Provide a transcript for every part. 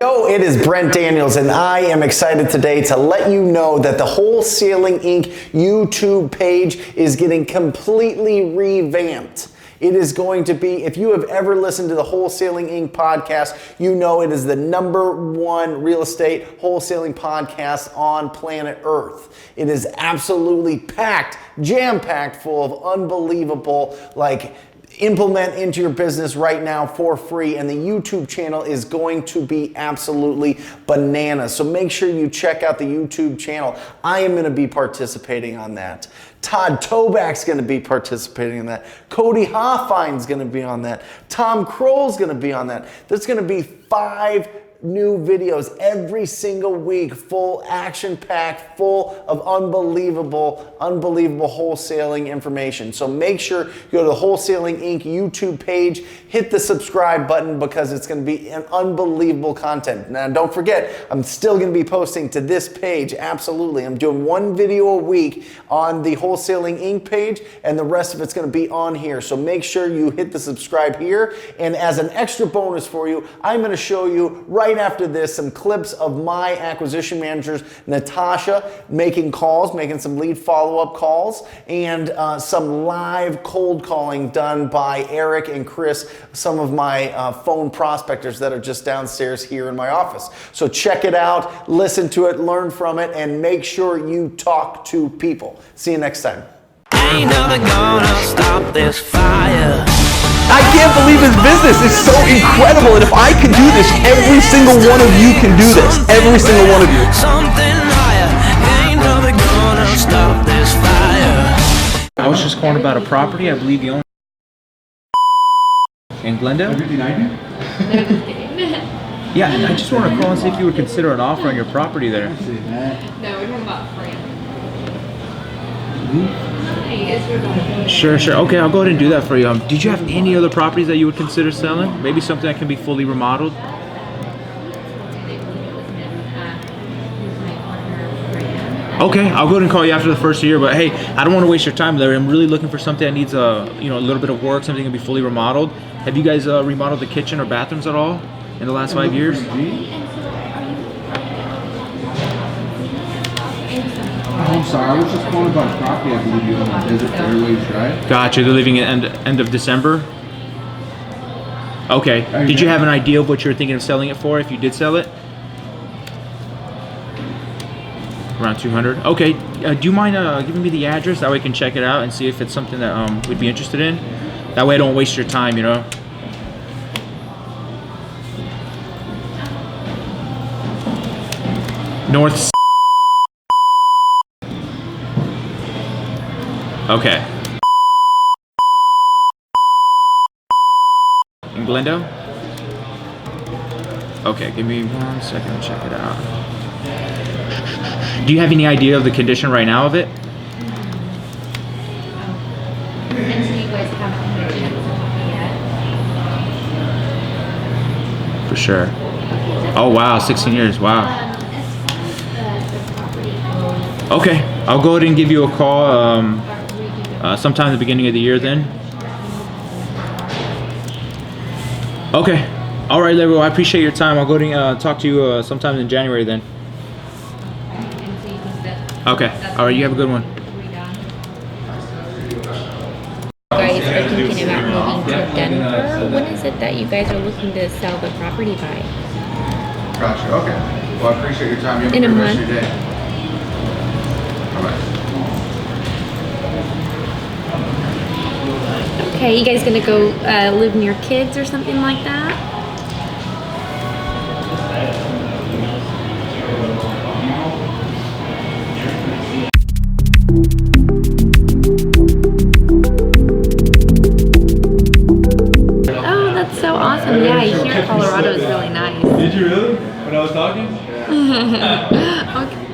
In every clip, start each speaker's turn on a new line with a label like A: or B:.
A: Yo, it is Brent Daniels, and I am excited today to let you know that the Wholesaling Inc. YouTube page is getting completely revamped. It is going to be, if you have ever listened to the Wholesaling Inc. podcast, you know it is the #1 real estate wholesaling podcast on planet Earth. It is absolutely packed, jam-packed full of unbelievable, implement into your business right now for free, and the YouTube channel is going to be absolutely bananas. So make sure you check out the YouTube channel. I am going to be participating on that. Todd Toback's going to be participating in that. Cody Hoffein's going to be on that. Tom Kroll's going to be on that. There's going to be 5 new videos every single week, full action-packed, full of unbelievable wholesaling information. So make sure you go to the Wholesaling Inc. YouTube page, hit the subscribe button, because it's going to be an unbelievable content. Now, don't forget, I'm still going to be posting to this page, absolutely. I'm doing 1 video a week on the Wholesaling Inc. page, and the rest of it's going to be on here. So make sure you hit the subscribe here, and as an extra bonus for you, I'm going to show you right after this some clips of my acquisition managers, Natasha, making calls, making some lead follow-up calls, and some live cold calling done by Eric and Chris, some of my phone prospectors that are just downstairs here in my office. So check it out, listen to it, learn from it, and make sure you talk to people. See you next time.
B: Ain't nothing gonna stop this fire.
C: I can't believe his business is so incredible, and if I can do this, every single one of you can do this. Every single one of you.
B: Something higher. Ain't nothing gonna stop this fire.
D: I was just calling about a property. I believe you own in Glendale. Yeah, I just want to call and see if you would consider an offer on your property there.
E: No, we're talking about France.
D: Sure. Okay, I'll go ahead and do that for you. Did you have any other properties that you would consider selling? Maybe something that can be fully remodeled? Okay, I'll go ahead and call you after the first year. But hey, I don't want to waste your time, Larry. I'm really looking for something that needs a little bit of work, something that can be fully remodeled. Have you guys remodeled the kitchen or bathrooms at all in the last 5 years?
F: I'm sorry, I was just calling about a property I believe you own on Desert Fairways Drive.
D: Gotcha, they're leaving at end of December? Okay, did you have an idea of what you were thinking of selling it for if you did sell it? Around 200? Okay, do you mind giving me the address? That way I can check it out and see if it's something that we'd be interested in. That way I don't waste your time, you know? North. Okay. In Glendale? Okay, give me 1 second to check it out. Do you have any idea of the condition right now of it?
E: And so you guys haven't had a chance to talk yet?
D: For sure. Oh wow, 16 years, wow. Okay, I'll go ahead and give you a call sometime at the beginning of the year then. Okay, all right, Larry, well, I appreciate your time. I'll go ahead and talk to you sometime in January then. Okay, all right, you have a good one.
E: You guys are thinking about moving to Denver. When is it that you guys are looking to sell the property by?
F: Gotcha, okay. Well, I appreciate your time. You have
E: In a
F: good rest
E: month.
F: of your day. Bye-bye.
E: Okay, you guys gonna go live near kids or something like that? Oh, that's so awesome. Yeah, here Colorado is really nice.
D: Did you really? When I was talking?
E: Okay.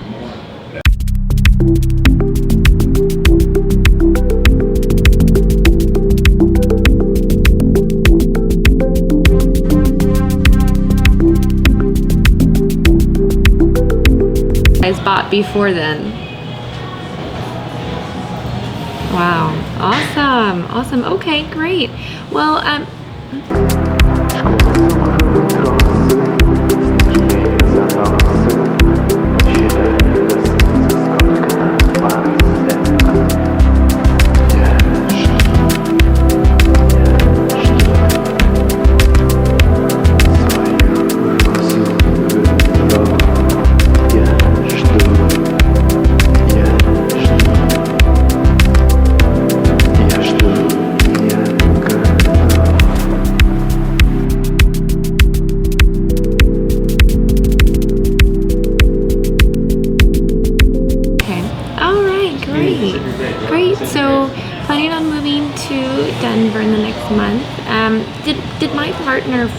E: Guys bought before then. Wow, awesome. Okay, great. Well,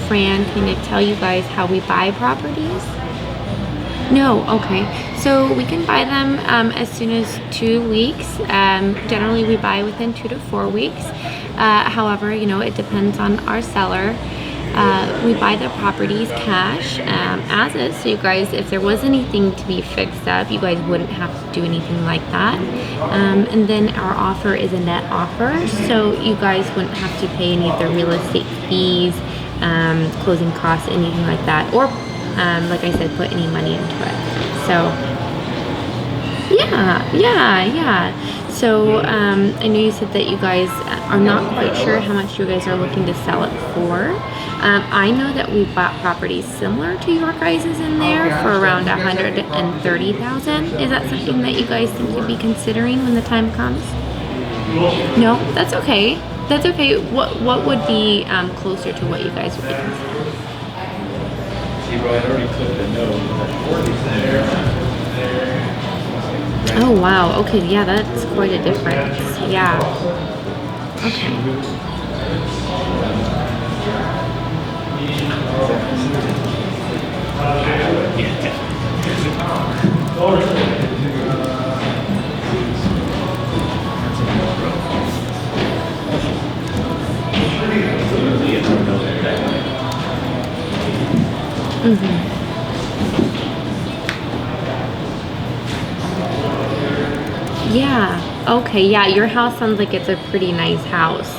E: Fran kind of tell you guys how we buy properties? No, okay. So we can buy them as soon as 2 weeks. Generally, we buy within 2 to 4 weeks. However, you know, it depends on our seller. We buy the properties cash as is. So you guys, if there was anything to be fixed up, you guys wouldn't have to do anything like that. And then our offer is a net offer. So you guys wouldn't have to pay any of the real estate fees, closing costs, anything like that. Or like I said, put any money into it. So yeah. So I know you said that you guys are not quite sure how much you guys are looking to sell it for. I know that we bought properties similar to your guys' in there for around 130,000. Is that something that you guys think you'd be considering when the time comes? No, that's okay. That's okay. What would be closer to what you guys would be considering? Oh wow, okay, yeah, that's quite a difference. Yeah. Okay. Yeah. Okay. Yeah. Your house sounds like it's a pretty nice house.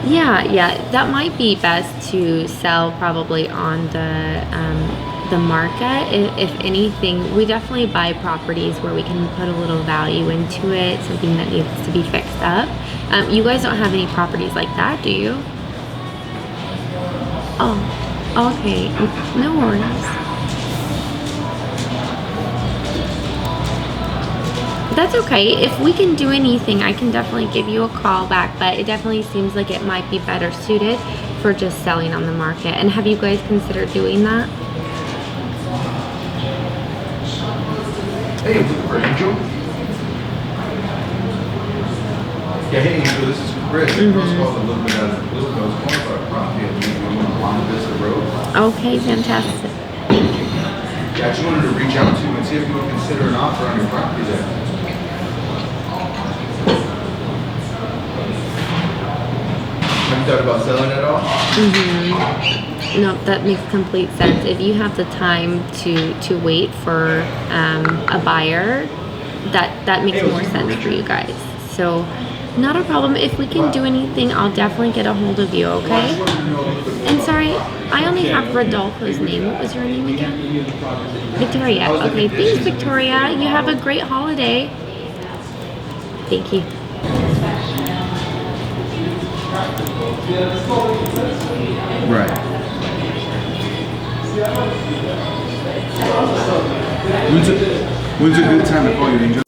E: Yeah. That might be best to sell probably on the market. If anything, we definitely buy properties where we can put a little value into it, something that needs to be fixed up. You guys don't have any properties like that, do you? Oh. Okay. No worries. That's okay. If we can do anything, I can definitely give you a call back, but it definitely seems like it might be better suited for just selling on the market. And have you guys considered doing that?
F: Hey, Angel. Yeah, hey, Angel, this is Chris. I was calling a little bit out of the blue. I was calling about a property I believe you want on Vista Road.
E: Okay, fantastic.
F: Yeah, I just wanted to reach out to you and see if you would consider an offer on your property there. Have you thought about selling at all?
E: No, that makes complete sense. If you have the time to wait for a buyer, that makes more sense for you guys. So, not a problem. If we can do anything, I'll definitely get a hold of you, okay? And sorry, I only have Rodolfo's name. What was your name again? Victoria. Okay, thanks, Victoria. You have a great holiday. Thank you.
F: Right. When's a good time to call you, Angel?